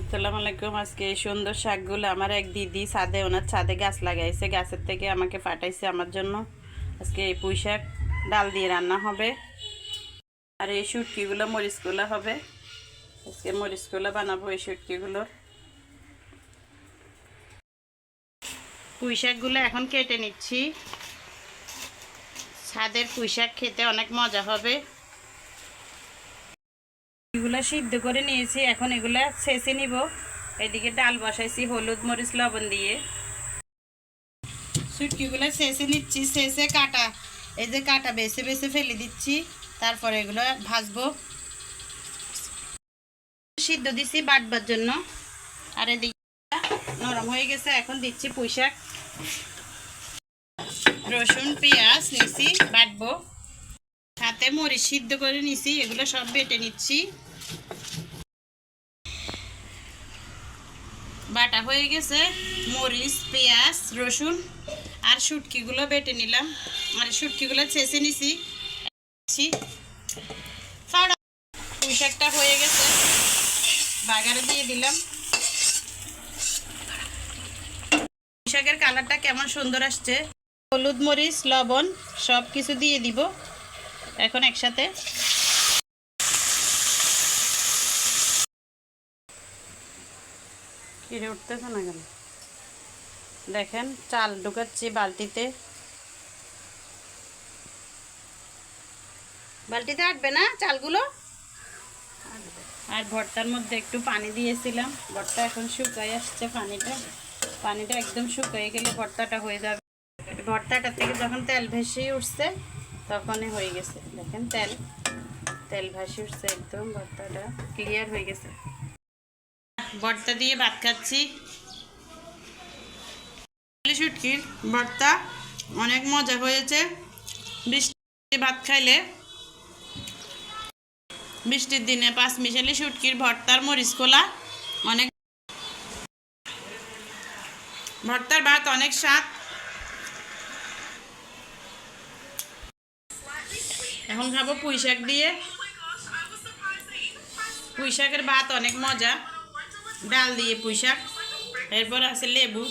আসসালামু আলাইকুম। আজকে এই সুন্দর শাকগুলো আমার এক দিদি ছাদে, ওনার ছাদে গাছ লাগাইছে, গাছের থেকে আমাকে পাঠাইছে আমার জন্য। আজকে এই পুঁই শাক ডাল দিয়ে রান্না হবে। আর এই শুটকিগুলো মরিচগুলো হবে, আজকে মরিচগুলো বানাবো এই শুটকিগুলোর। পুঁই শাকগুলো এখন কেটে নিচ্ছি। ছাদের পুঁই শাক খেতে অনেক মজা হবে। এগুলো সিদ্ধ করে নিয়েছি, এখন এগুলা ছেঁচে নিব। এদিকে ডাল বসাইছি হলুদ মরিচ লবণ দিয়ে। শুটকিগুলো ছেঁচে নিচ্ছি, ছেঁচে কাটা, এই যে কাটা বেছে বেছে ফেলে দিচ্ছি। তারপরে এগুলো ভাজবো। সিদ্ধ দিচ্ছি বাটবার জন্য। আর এদিকে নরম হয়ে গেছে, এখন দিচ্ছি পুঁই শাক। রসুন পেঁয়াজ নিচ্ছি, বাটবো। সাথে মরিচ সিদ্ধ করে নিচ্ছি, এগুলো সব বেটে নিচ্ছি। বাটা হয়ে গেছে, মরিচ পেঁয়াজ রসুন আর শুটকিগুলো বেটে নিলাম। আর শুটকিগুলো ছেঁচে নিছি। পুঁই শাকটা হয়ে গেছে, বাগারে দিয়ে দিলাম। পুঁই শাকের কালারটা কেমন সুন্দর আসছে। হলুদ মরিচ লবণ সব কিছু দিয়ে দিব এখন একসাথে। কিরে উঠতেছে না কেন? দেখেন চাল ঢুকাচ্ছি বালতিতে। বালতিতে আটবে না চালগুলো। আর ভর্তার মধ্যে একটু পানি দিয়েছিলাম, ভর্তা এখন শুকাই আসছে। পানিটা একদম শুকিয়ে গেলে ভর্তাটা হয়ে যাবে। ভর্তাটা থেকে যখন তেল ভেসে উঠছে তখনই হয়ে গেছে। দেখেন তেল ভেসে উঠছে, একদম ভর্তাটা ক্লিয়ার হয়ে গেছে। ভর্তা দিয়ে ভাত খাচ্ছি। শুটকির ভর্তা অনেক মজা হয়েছে। বৃষ্টি ভাত খাইলে, বৃষ্টির দিনে পাঁচমিশালি শুটকির ভর্তার মরিচ খোলা অনেক, ভর্তার ভাত অনেক স্বাদ। এখন খাবো পুঁই শাক দিয়ে। পুঁই শাকের ভাত অনেক মজা, ডাল দিয়ে পুঁই শাক, এরপর আছে লেবু।